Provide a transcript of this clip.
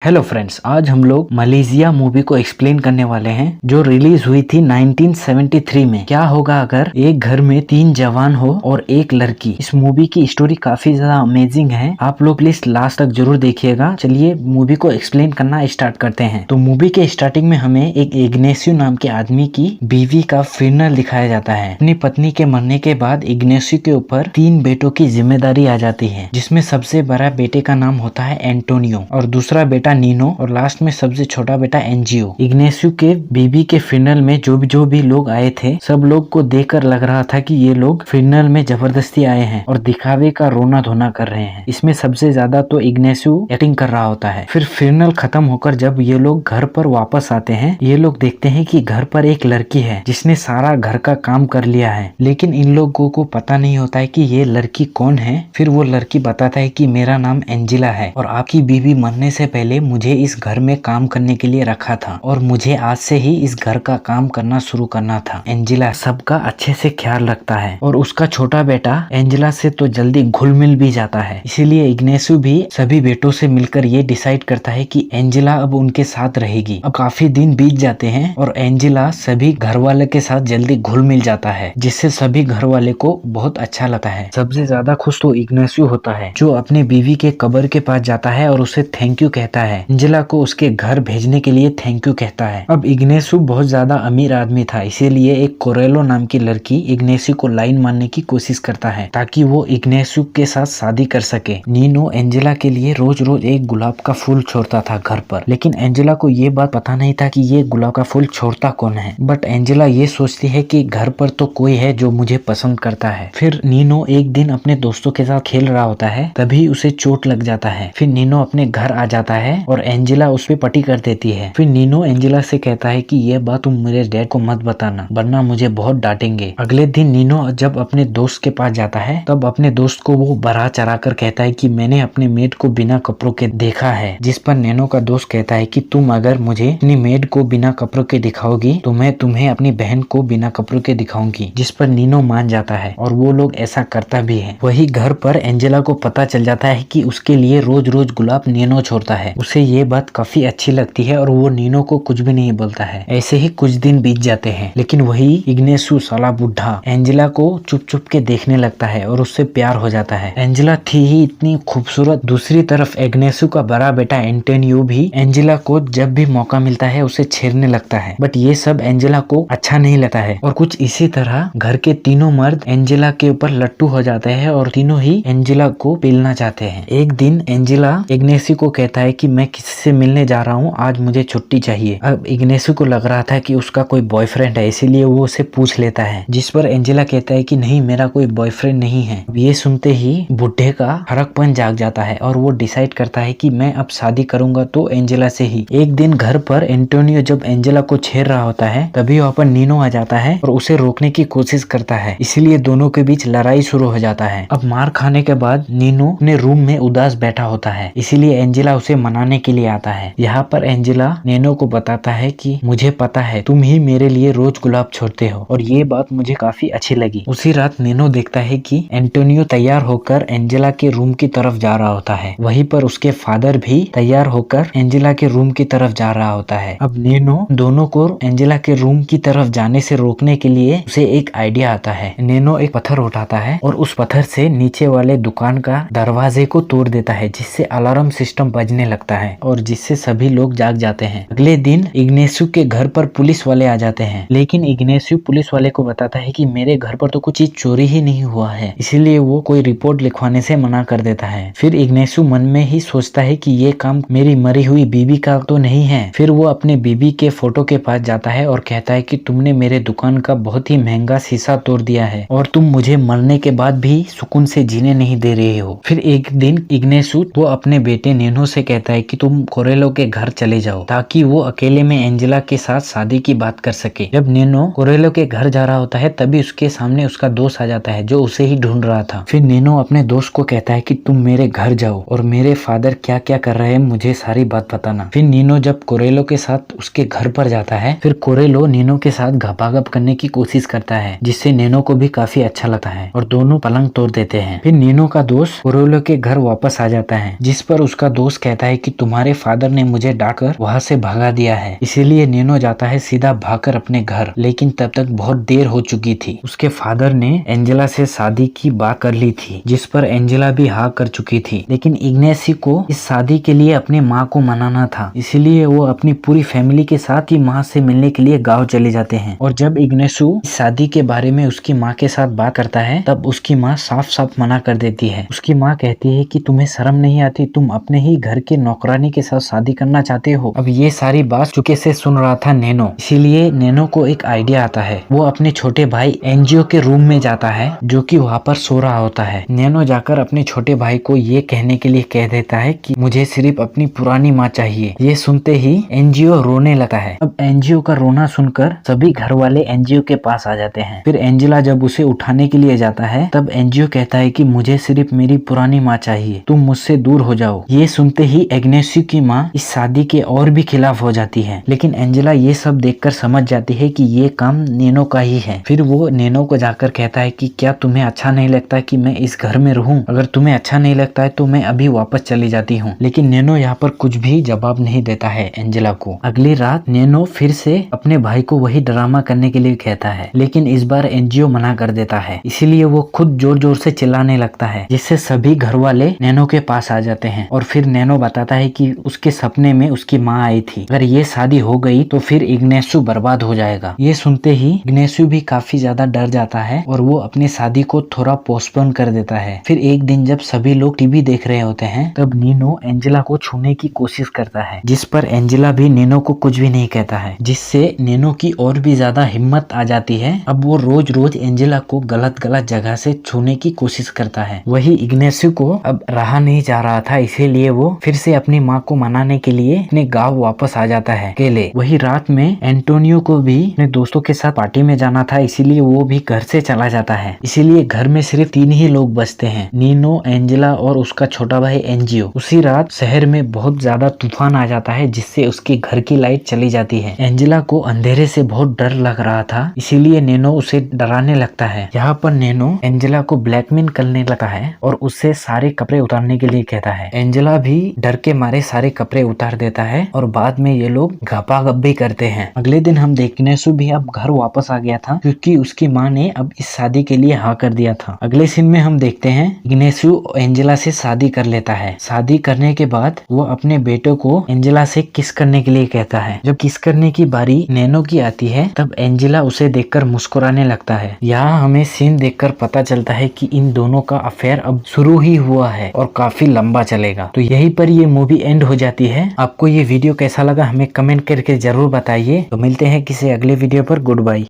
Hello friends, आज हम लोग मलेशिया मूवी को एक्सप्लेन करने वाले हैं जो रिलीज हुई थी 1973 में। क्या होगा अगर एक घर में 3 जवान हो और एक लड़की। इस मूवी की स्टोरी काफी ज्यादा अमेजिंग है। आप लोग प्लीज लास्ट तक जरूर देखिएगा। चलिए मूवी को एक्सप्लेन करना स्टार्ट करते हैं। तो मूवी के स्टार्टिंग में हमें एक इग्नेशियो नाम के आदमी की बीवी का फ्यूनरल दिखाया जाता है। अपनी पत्नी के मरने के बाद इग्नेशियो के ऊपर 3 बेटों की जिम्मेदारी आ जाती है, जिसमें सबसे बड़ा बेटे का नाम होता है एंटोनियो और दूसरा बेटा नीनो और लास्ट में सबसे छोटा बेटा एनजियो। इग्नेशियो के बीबी के फ्यूनरल में जो भी लोग आए थे, सब लोग को देखकर लग रहा था कि ये लोग फ्यूनरल में जबरदस्ती आए हैं और दिखावे का रोना धोना कर रहे हैं। इसमें सबसे ज्यादा तो इग्नेशियो एक्टिंग कर रहा होता है। फिर फ्यूनरल खत्म होकर जब ये लोग घर पर वापस आते हैं, ये लोग देखते हैं कि घर पर एक लड़की है जिसने सारा घर का काम कर लिया है, लेकिन इन लोगों को पता नहीं होता है कि ये लड़की कौन है। फिर वो लड़की बताता है कि मेरा नाम एंजिला है और आपकी बीवी मरने से पहले मुझे इस घर में काम करने के लिए रखा था और मुझे आज से ही इस घर का काम करना शुरू करना था। एंजिला सबका अच्छे से ख्याल रखता है और उसका छोटा बेटा एंजिला से तो जल्दी घुल मिल भी जाता है। इसीलिए इग्नेशियो भी सभी बेटों से मिलकर ये डिसाइड करता है कि एंजिला अब उनके साथ रहेगी। अब काफी दिन बीत जाते हैं और एंजिला सभी घर वाले के साथ जल्दी घुल मिल जाता है, जिससे सभी घर वाले को बहुत अच्छा लगता है। सबसे ज्यादा खुश तो इग्नेशियो होता है, जो अपनी बीवी के कब्र के पास जाता है और उसे थैंक यू कहता है। एंजिला को उसके घर भेजने के लिए थैंक यू कहता है। अब इग्नेशियो बहुत ज्यादा अमीर आदमी था, इसीलिए एक कोरेलो नाम की लड़की इग्नेशियो को लाइन मारने की कोशिश करता है ताकि वो इग्नेशियो के साथ शादी कर सके। नीनो एंजिला के लिए रोज रोज एक गुलाब का फूल छोड़ता था घर पर, लेकिन एंजिला को ये बात पता नहीं था कि ये गुलाब का फूल छोड़ता कौन है। बट एंजिला ये सोचती है कि घर पर तो कोई है जो मुझे पसंद करता है। फिर नीनो एक दिन अपने दोस्तों के साथ खेल रहा होता है, तभी उसे चोट लग जाता है। फिर नीनो अपने घर आ जाता है और एंजिला उस पे पटी कर देती है। फिर नीनो एंजिला से कहता है कि ये बात तुम मेरे डैड को मत बताना, वरना मुझे बहुत डांटेंगे। अगले दिन नीनो जब अपने दोस्त के पास जाता है, तब अपने दोस्त को वो बरा चढ़ा कर कहता है कि मैंने अपने मेड को बिना कपड़ों के देखा है। जिस पर नीनो का दोस्त कहता है कि तुम अगर मुझे अपनी मेड को बिना कपड़ों के दिखाओगी तो मैं तुम्हें अपनी बहन को बिना कपड़ों के दिखाऊंगी। जिस पर नीनो मान जाता है और वो लोग ऐसा करता भी है। वही घर पर एंजिला को पता चल जाता है कि उसके लिए रोज रोज गुलाब नीनो छोड़ता है। उसे ये बात काफी अच्छी लगती है और वो नीनो को कुछ भी नहीं बोलता है। ऐसे ही कुछ दिन बीत जाते हैं, लेकिन वही इग्नेशियो साला बुढ़ा एंजिला को चुप चुप के देखने लगता है और उससे प्यार हो जाता है। एंजिला थी ही इतनी खूबसूरत। दूसरी तरफ इग्नेशियो का बड़ा बेटा एंटोनियो भी एंजिला को जब भी मौका मिलता है उसे छेड़ने लगता है, बट ये सब एंजिला को अच्छा नहीं लगता है। और कुछ इसी तरह घर के तीनों मर्द एंजिला के ऊपर लट्टू हो जाते हैं और तीनों ही एंजिला को पेलना चाहते हैं। एक दिन एंजिला इग्नेशियो को कहता है कि मैं किसी से मिलने जा रहा हूँ, आज मुझे छुट्टी चाहिए। अब इग्नेशियो को लग रहा था कि उसका कोई बॉयफ्रेंड है, इसीलिए वो उसे पूछ लेता है। जिस पर एंजिला कहता है कि नहीं, मेरा कोई बॉयफ्रेंड नहीं है। ये सुनते ही बुढ़े का हड़कपन जाग जाता है और वो डिसाइड करता है कि मैं अब शादी करूंगा तो एंजिला से ही। एक दिन घर पर एंटोनियो जब एंजिला को छेड़ रहा होता है, तभी वहाँ पर नीनो आ जाता है और उसे रोकने की कोशिश करता है। इसीलिए दोनों के बीच लड़ाई शुरू हो जाता है। अब मार खाने के बाद नीनो अपने रूम में उदास बैठा होता है, इसीलिए एंजिला उसे मनाने के लिए आता है। यहाँ पर एंजिला नीनो को बताता है कि मुझे पता है तुम ही मेरे लिए रोज गुलाब छोड़ते हो और ये बात मुझे काफी अच्छी लगी। उसी रात नीनो देखता है कि एंटोनियो तैयार होकर एंजिला के रूम की तरफ जा रहा होता है। वहीं पर उसके फादर भी तैयार होकर एंजिला के रूम की तरफ जा रहा होता है। अब नीनो दोनों को एंजिला के रूम की तरफ जाने से रोकने के लिए उसे एक आइडिया आता है। नीनो एक पत्थर उठाता है और उस पत्थर से नीचे वाले दुकान का दरवाजे को तोड़ देता है, जिससे अलार्म सिस्टम बजने लगता है और जिससे सभी लोग जाग जाते हैं। अगले दिन इग्नेशियो के घर पर पुलिस वाले आ जाते हैं, लेकिन इग्नेशियो पुलिस वाले को बताता है कि मेरे घर पर तो कुछ चीज चोरी ही नहीं हुआ है, इसीलिए वो कोई रिपोर्ट लिखवाने से मना कर देता है। फिर इग्नेशियो मन में ही सोचता है कि ये काम मेरी मरी हुई बीबी का तो नहीं है। फिर वो अपने बीबी के फोटो के पास जाता है और कहता है कि तुमने मेरे दुकान का बहुत ही महंगा शीशा तोड़ दिया है और तुम मुझे मरने के बाद भी सुकून से जीने नहीं दे रहे हो। फिर एक दिन इग्नेशियो वो अपने बेटे नीनो से कहता है कि तुम कोरेलो के घर चले जाओ ताकि वो अकेले में एंजिला के साथ शादी की बात कर सके। जब नीनो कोरेलो के घर जा रहा होता है, तभी उसके सामने उसका दोस्त आ जाता है जो उसे ही ढूंढ रहा था। फिर नीनो अपने दोस्त को कहता है कि तुम मेरे घर जाओ और मेरे फादर क्या क्या कर रहे हैं मुझे सारी बात बताना। फिर नीनो जब कोरेलो के साथ उसके घर पर जाता है, फिर कोरेलो नीनो के साथ घपाघप करने की कोशिश करता है, जिससे नीनो को भी काफी अच्छा लगता है और दोनों पलंग तोड़ देते हैं। फिर नीनो का दोस्त कोरेलो के घर वापस आ जाता है, जिस पर उसका दोस्त कहता है कि तुम्हारे फादर ने मुझे डांटकर वहाँ से भगा दिया है। इसीलिए नैनो जाता है सीधा भागकर अपने घर, लेकिन तब तक बहुत देर हो चुकी थी। उसके फादर ने एंजेला से शादी की बात कर ली थी, जिस पर एंजेला भी हाँ कर चुकी थी। लेकिन इग्नेसी को इस शादी के लिए अपनी माँ को मनाना था, इसीलिए वो अपनी पूरी फैमिली के साथ ही माँ से मिलने के लिए गाँव चले जाते हैं। और जब इग्नेसू इस शादी के बारे में उसकी माँ के साथ बात करता है, तब उसकी माँ साफ साफ मना कर देती है। उसकी माँ कहती है कि तुम्हें शर्म नहीं आती, तुम अपने ही घर के नौकरानी के साथ शादी करना चाहते हो। अब ये सारी बात चुपके से सुन रहा था नैनो, इसीलिए नैनो को एक आइडिया आता है। वो अपने छोटे भाई एनजीओ के रूम में जाता है, जो कि वहाँ पर सो रहा होता है। नैनो जाकर अपने छोटे भाई को ये कहने के लिए कह देता है कि मुझे सिर्फ अपनी पुरानी माँ चाहिए। ये सुनते ही एनजीओ रोने लगता है। अब एनजीओ का रोना सुनकर सभी घर वाले एनजीओ के पास आ जाते हैं। फिर एंजेला जब उसे उठाने के लिए जाता है, तब एनजीओ कहता है कि मुझे सिर्फ मेरी पुरानी माँ चाहिए, तुम मुझसे दूर हो जाओ। ये सुनते ही इग्नेसी की माँ इस शादी के और भी खिलाफ हो जाती है, लेकिन एंजेला ये सब देखकर समझ जाती है कि ये काम नैनो का ही है। फिर वो नैनो को जाकर कहता है कि क्या तुम्हें अच्छा नहीं लगता कि मैं इस घर में रहूं? अगर तुम्हें अच्छा नहीं लगता है तो मैं अभी वापस चली जाती हूँ। लेकिन नैनो यहाँ पर कुछ भी जवाब नहीं देता है एंजेला को। अगली रात नैनो फिर से अपने भाई को वही ड्रामा करने के लिए कहता है, लेकिन इस बार एनजीओ मना कर देता है। इसीलिए वो खुद जोर जोर से चिल्लाने लगता है, जिससे सभी घर वाले नैनो के पास आ जाते हैं। और फिर नैनो बताता है कि उसके सपने में उसकी माँ आई थी, अगर ये शादी हो गई तो फिर इग्नेसू बर्बाद हो जाएगा। ये सुनते ही इग्नेसू भी काफी ज्यादा डर जाता है और वो अपनी शादी को थोड़ा पोस्टपोन कर देता है। फिर एक दिन जब सभी लोग टीवी देख रहे होते हैं, तब नीनो एंजेला को छूने की कोशिश करता है, जिस पर एंजेला भी नीनो को कुछ भी नहीं कहता है, जिससे नीनो की और भी ज्यादा हिम्मत आ जाती है। अब वो रोज रोज एंजेला को गलत गलत जगह से छूने की कोशिश करता है। वही इग्नेसू को अब रहा नहीं जा रहा था, इसीलिए वो फिर से अपनी माँ को मनाने के लिए अपने गाँव वापस आ जाता है अकेले। वही रात में एंटोनियो को भी अपने दोस्तों के साथ पार्टी में जाना था, इसीलिए वो भी घर से चला जाता है। इसीलिए घर में सिर्फ 3 ही लोग बचते हैं, नीनो, एंजेला और उसका छोटा भाई एनजीओ। उसी रात शहर में बहुत ज्यादा तूफान आ जाता है, जिससे उसके घर की लाइट चली जाती है। एंजेला को अंधेरे से बहुत डर लग रहा था, इसीलिए नैनो उसे डराने लगता है। यहाँ पर नैनो एंजेला को ब्लैकमेल करने लगा है और उससे सारे कपड़े उतारने के लिए कहता है। एंजेला भी डर के मारे सारे कपड़े उतार देता है और बाद में ये लोग गपागप करते हैं। अगले दिन हम देखने से भी अब घर वापस आ गया था, क्योंकि उसकी माँ ने अब इस शादी के लिए हाँ कर दिया था। अगले सीन में हम देखते हैं इग्नेसू एंजेला से शादी कर लेता है। शादी करने के बाद वो अपने बेटे को एंजेला से किस करने के लिए कहता है। जब किस करने की बारी नैनो की आती है, तब एंजेला उसे देखकर मुस्कुराने लगता है। यहाँ हमें सीन देखकर पता चलता है कि इन दोनों का अफेयर अब शुरू ही हुआ है और काफी लंबा चलेगा। तो यहीं पर ये मूवी एंड हो जाती है। आपको ये वीडियो कैसा लगा हमें कमेंट करके जरूर बताइए। तो मिलते हैं किसी अगले वीडियो पर। Good bye.